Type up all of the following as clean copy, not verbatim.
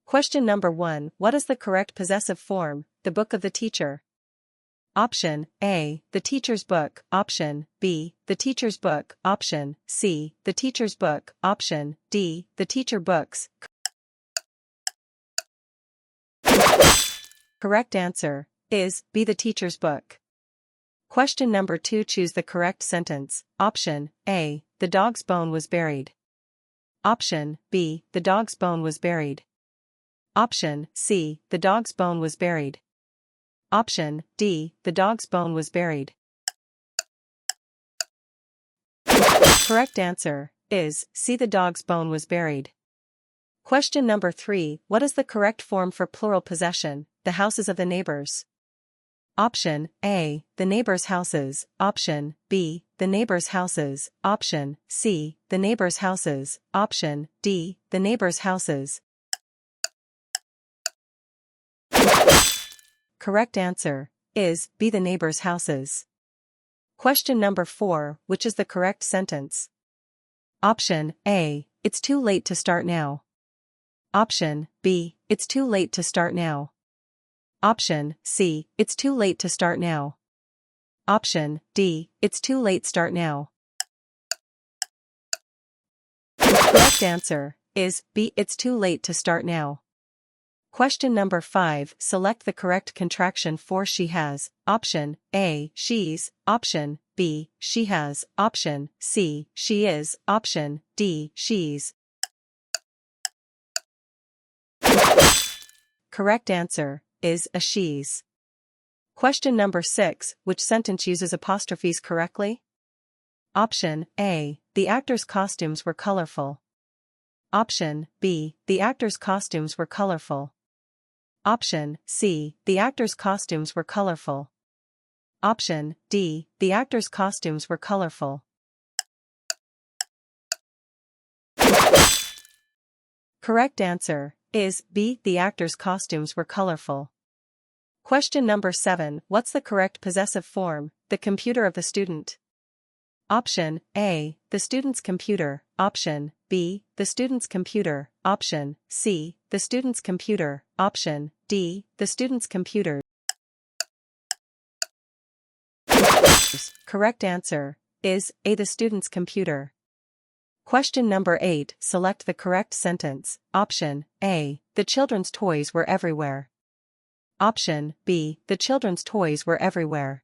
Question number 1. What is the correct possessive form, the book of the teacher? Option A, the teacher's book. Option B, the teacher's book. Option C, the teacher's book. Option D, the teacher books. Correct answer is B, the teacher's book. Question number 2. Choose the correct sentence. Option A, the dog's bone was buried. Option B, the dog's bone was buried. Option C, the dog's bone was buried. Option D, the dog's bone was buried. Correct answer is C, the dog's bone was buried. Question number 3. What is the correct form for plural possession, the houses of the neighbors? Option A, the neighbors' houses. Option B, the neighbors' houses. Option C, the neighbors' houses. Option D, the neighbors' houses. Correct answer is B, the neighbors' houses. Question number 4. Which is the correct sentence? Option A, it's too late to start now. Option B, it's too late to start now. Option C, it's too late to start now. Option D, it's too late start now. Correct answer is B, it's too late to start now. Question number 5. Select the correct contraction for she has. Option A, she's. Option B, she has. Option C, she is. Option D, she's. Correct answer is a she's. Question number 6. Which sentence uses apostrophes correctly? Option A, the actors' costumes were colorful. Option B, the actors' costumes were colorful. Option C, the actors' costumes were colorful. Option D, the actors' costumes were colorful. Correct answer is B, the actors' costumes were colorful. Question number 7. What's the correct possessive form, the computer of the student? Option A, the student's computer. Option B, the student's computer. Option C, the student's computer. Option D, the student's computer. Correct answer is A, the student's computer. Question number 8. Select the correct sentence. Option A, the children's toys were everywhere. Option B, the children's toys were everywhere.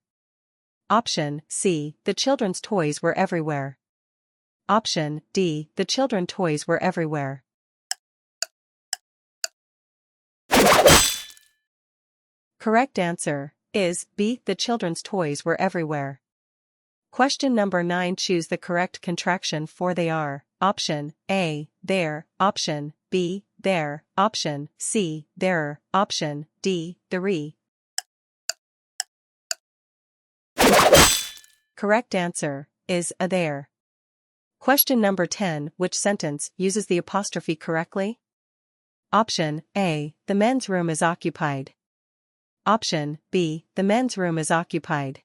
Option C, the children's toys were everywhere. Option D, the children's toys were everywhere. Correct answer is B, the children's toys were everywhere. Question number 9. Choose the correct contraction for they are. Option A, there. Option B, there. Option C, there. Option D, there. Correct answer is a there. Question number 10. Which sentence uses the apostrophe correctly? Option A, the men's room is occupied. Option B, the men's room is occupied.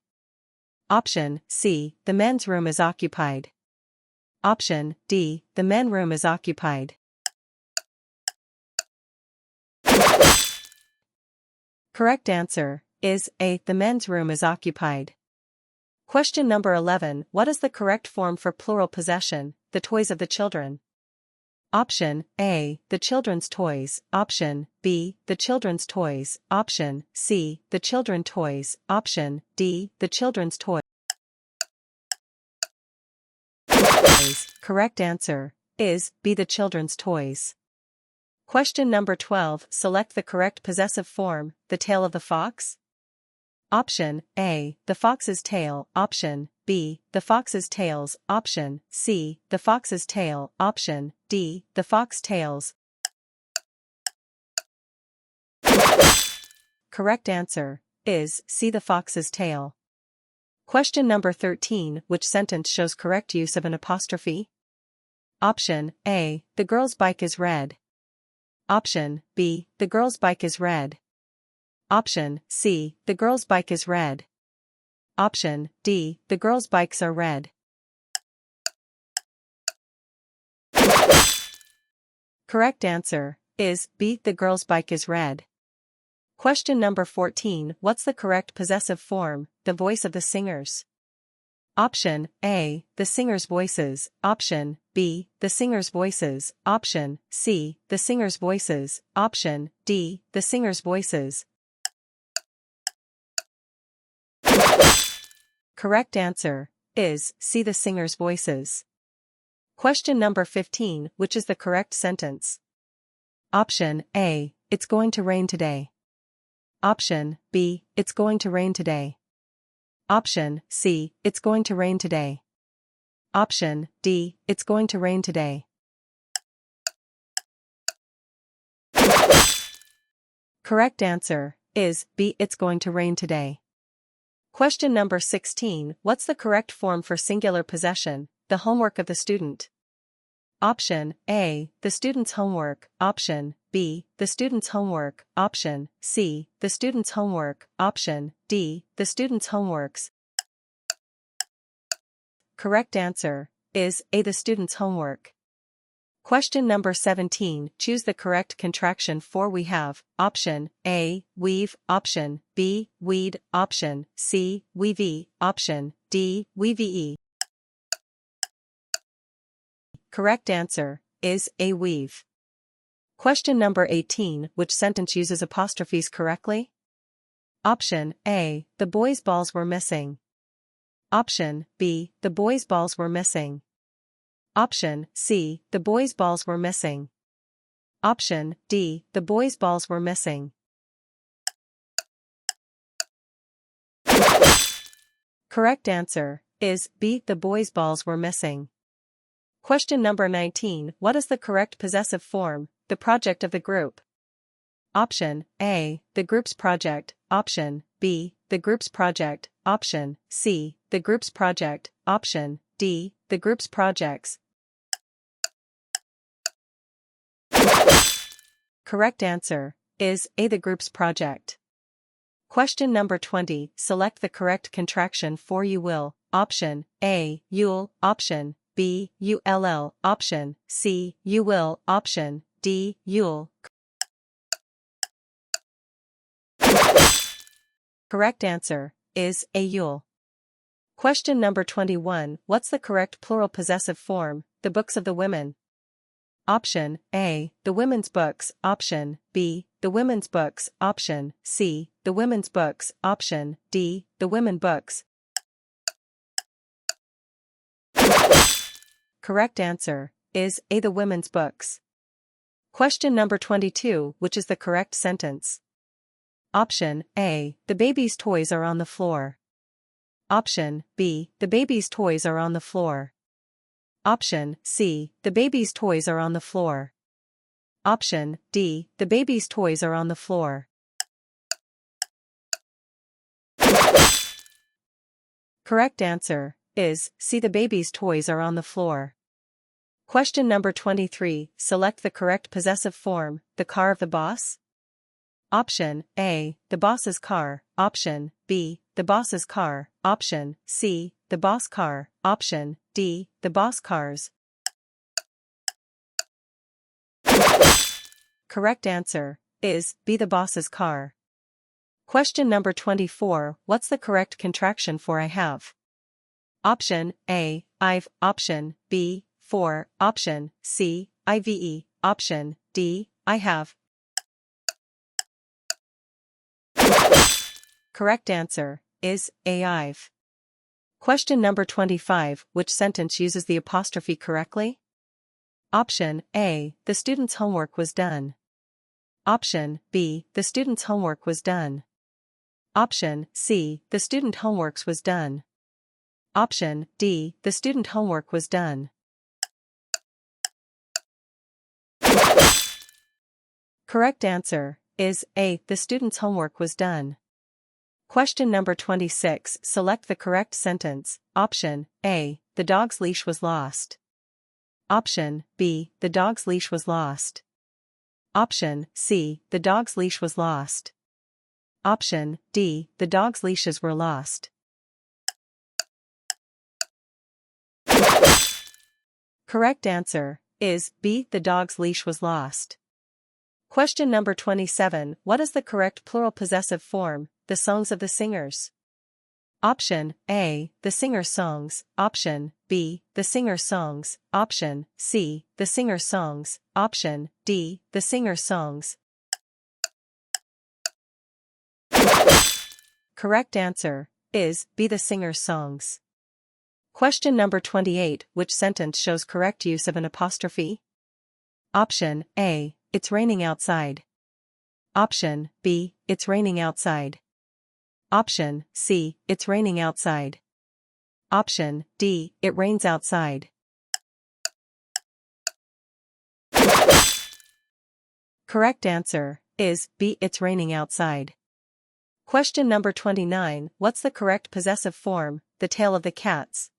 Option C, the men's room is occupied. Option D, the men's room is occupied. Correct answer is A, the men's room is occupied. Question number 11. What is the correct form for plural possession, the toys of the children? Option A, the children's toys. Option B, the children's toys. Option C, the children's toys. Option D, the children's toys. Correct answer is B, the children's toys. Question number 12. Select the correct possessive form, the tail of the fox. Option A, the fox's tail. Option B, the fox's tails. Option C, the fox's tail. Option D, the fox tails. Correct answer is C, the fox's tail. Question number 13. Which sentence shows correct use of an apostrophe? Option A, the girl's bike is red. Option B, the girl's bike is red. Option C, the girl's bike is red. Option D, the girls' bikes are red. Correct answer is B. The girl's bike is red. Question number 14. What's the correct possessive form, the voice of the singers? Option A. The singer's voices. Option B. The singer's voices. Option C. The singer's voices. Option D. The singer's voices. Correct answer is C. The singer's voices. Question number 15. Which is the correct sentence? Option A. It's going to rain today. Option B. It's going to rain today. Option C. It's going to rain today. Option D. It's going to rain today. Correct answer is B. It's going to rain today. Question number 16. What's the correct form for singular possession, the homework of the student? Option A. The student's homework. Option B. The student's homework. Option C. The student's homework. Option D. The student's homeworks. Correct answer is A. The student's homework. Question number 17. Choose the correct contraction for we have. Option A. Weave. Option B. Weed. Option C. Weavee. Option D. Weavee. Correct answer is A. Weave. Question number 18. Which sentence uses apostrophes correctly? Option A. The boys' balls were missing. Option B. The boys' balls were missing. Option C. The boys' balls were missing. Option D. The boys' balls were missing. Correct answer is B. The boys' balls were missing. Question number 19. What is the correct possessive form, the project of the group? Option A. The group's project. Option B. The group's project. Option C. The group's project. Option D. The group's projects. Correct answer is A. The group's project. Question number 20. Select the correct contraction for you will. Option A. You'll. Option B. ULL. Option C. You will. Option D. You'll. Correct answer is A. You'll. Question number 21. What's the correct plural possessive form, the books of the women? Option A. The women's books. Option B. The women's books. Option C. The women's books. Option D. The women books. Correct answer is A. The women's books. Question number 22. Which is the correct sentence? Option A. The baby's toys are on the floor. Option B. The baby's toys are on the floor. Option C. The baby's toys are on the floor. Option D. The baby's toys are on the floor. Correct answer is C. The baby's toys are on the floor. Question number 23. Select the correct possessive form, the car of the boss. Option A. The boss's car. Option B. The boss's car. Option C. The boss car. Option D. The boss cars. Correct answer is B. The boss's car. Question number 24. What's the correct contraction for I have? Option A. I've. Option B. For. Option C. IVE. Option D. I have. Correct answer is A. I've. Question number 25. Which sentence uses the apostrophe correctly? Option A. The student's homework was done. Option B. The student's homework was done. Option C. The student homeworks was done. Option D. The student homework was done. Correct answer is A. The student's homework was done. Question number 26. Select the correct sentence. Option A. The dog's leash was lost. Option B. The dog's leash was lost. Option C. The dog's leash was lost. Option D. The dog's leashes were lost. Correct answer is B. The dog's leash was lost. Question number 27. What is the correct plural possessive form? The songs of the singers. Option A, the singer's songs. Option B, the singer's songs. Option C, the singer's songs. Option D, the singer's songs. Correct answer is B, the singer's songs. Question number 28. Which sentence shows correct use of an apostrophe? Option A, it's raining outside. Option B, it's raining outside. Option C, it's raining outside. Option D, it rains outside. Correct answer is B, it's raining outside. Question number 29. What's the correct possessive form? The tail of the cats.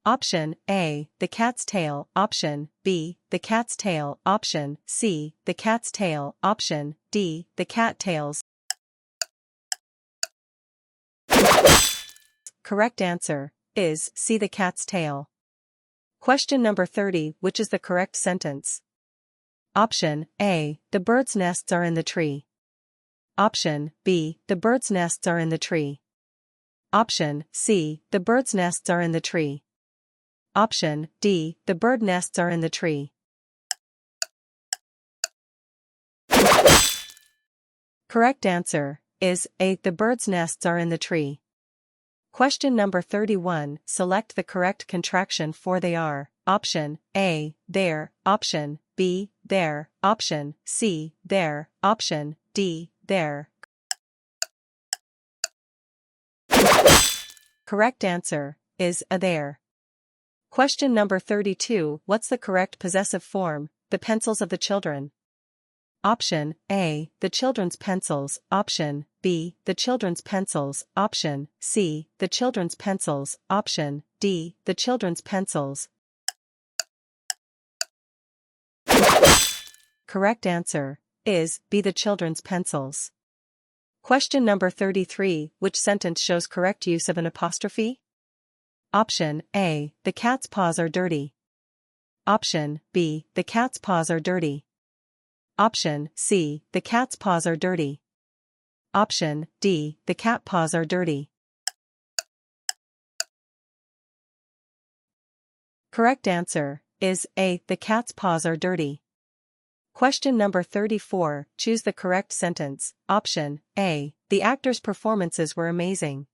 Option A, the cat's tail. Option B, the cat's tail. Option C, the cat's tail. Option D, the cat tails. Correct answer is C, the cat's tail. Question number 30. Which is the correct sentence? Option A, the bird's nests are in the tree. Option B, the bird's nests are in the tree. Option C, the bird's nests are in the tree. Option D, the bird nests are in the tree. Correct answer is A, the bird's nests are in the tree. Question number 31. Select the correct contraction for they are. Option A, there. Option B, there. Option C, there. Option D, there. Correct answer is A, there. Question number 32. What's the correct possessive form? The pencils of the children. Option A, the children's pencils. Option B, the children's pencils. Option C, the children's pencils. Option D, the children's pencils. Correct answer is B, the children's pencils. Question number 33. Which sentence shows correct use of an apostrophe? Option A, the cat's paws are dirty. Option B, the cat's paws are dirty. Option C, the cat's paws are dirty. Option D, the cat paws are dirty. Correct answer is A, the cat's paws are dirty. Question number 34. Choose the correct sentence. Option A, the actors' performances were amazing.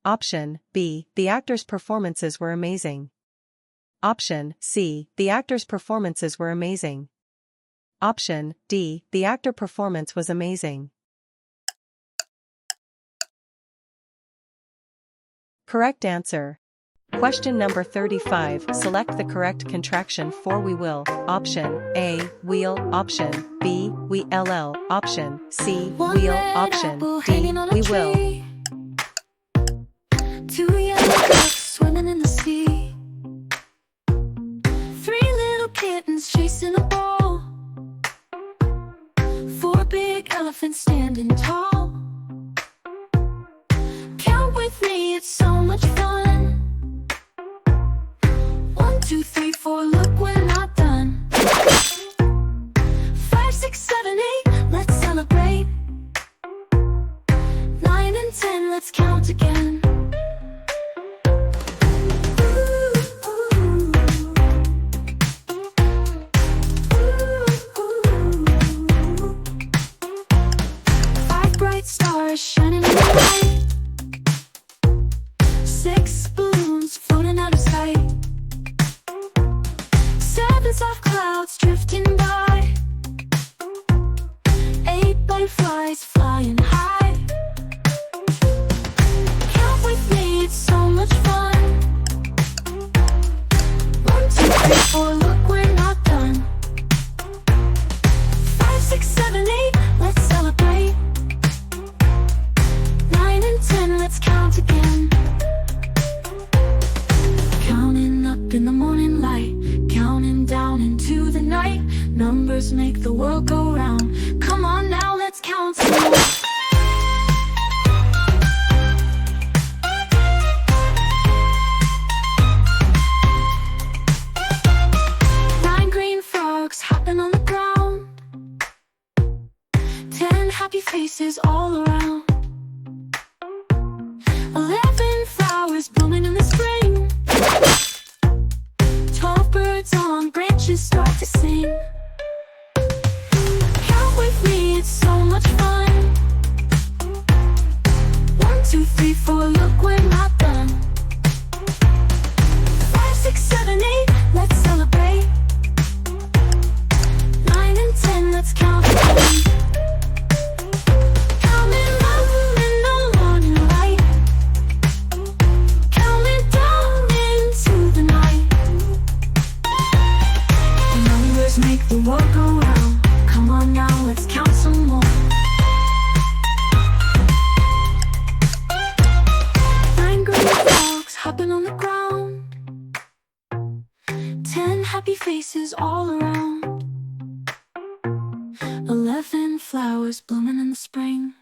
Option B, the actors' performances were amazing. Option C, the actors' performances were amazing. Option D, the actor performance was amazing. Correct answer. Question number 35. Select the correct contraction for we will. Option A, we'll. Option B, we ll. Option C, we'll. Option D, we will. Two yellow ducks swimming in the sea. Three little kittens chasing a ball. Four big elephants standing tall. Count with me, it's so much fun. 1, 2, 3, 4, look, we're not done. 5, 6, 7, 8, let's celebrate. 9 and 10, let's count again. 5 bright stars shining in the light. 6 balloons floating out of sight. 7 soft clouds drifting by. 8 butterflies flying high. Count with me, it's so much fun. 1, 2, 3, 4, look, we're not done. 5, 6, 7, 8, let's celebrate. 9 and 10, let's count again. Counting up in the morning light, counting down into the night. Numbers make the world go round. Come on now, let's count some more. happy faces all around. 11 flowers blooming in the spring. 12 birds on branches start to sing. Count with me, it's so much fun. 1, 2, 3, 4, look, we're not done. 5, 6, 7, 8, let's celebrate. 9 and 10, let's count again. Counting up in the morning light. Counting down into the night. The numbers make the world go round. Come on now, let's count some more. 9 green frogs hopping on the ground. 10 happy faces all around. 11 flowers blooming in the spring.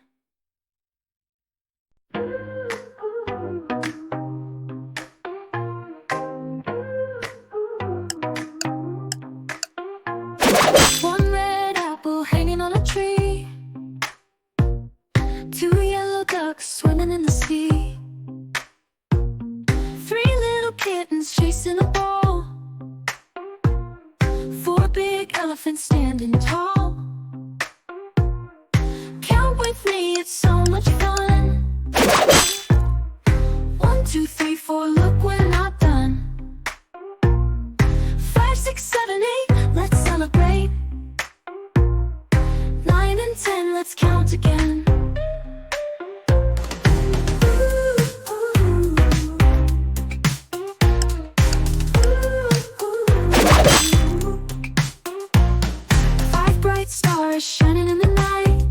One red apple hanging on a tree. 2 yellow ducks swimming in the sea. 3 little kittens chasing a ball. 4 big elephants standing tall. Count with me, it's so much fun. 1, 2, 3, 4, look, we're not done. 5, 6, 7, 8, let's celebrate. 9 and 10, let's count again. 5 bright stars shining in the night.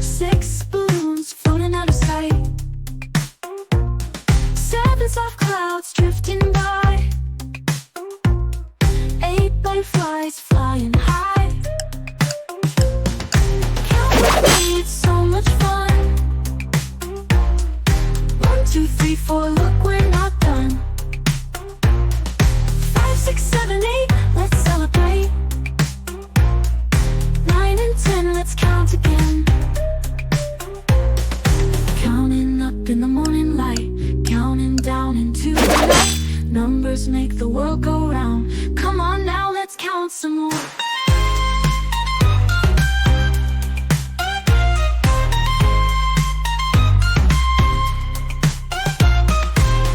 6 balloons floating out of sight. 7 soft clouds drifting by. 8 butterflies flying high. Count with me, it's so much fun. 1, 2, 3, 4, look, we're not done. 5, 6, 7, 8, let's celebrate. 9 and 10, let's count again. Counting up in the morning light. Counting down into the night. Numbers make the world go round. Come on now, let's count some more.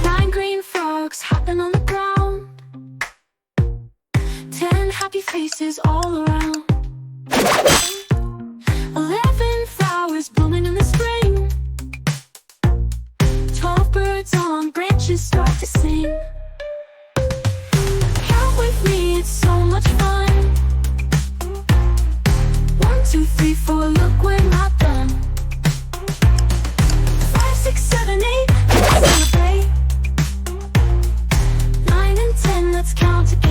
9 green frogs hopping on the ground. 10 happy faces all around. 11 flowers blooming in the spring. 12 birds on branches start to sing. Count with me, it's so much fun. 1, 2, 3, 4, look, we're not done. 5, 6, 7, 8, let's celebrate. 9 and 10, let's count again.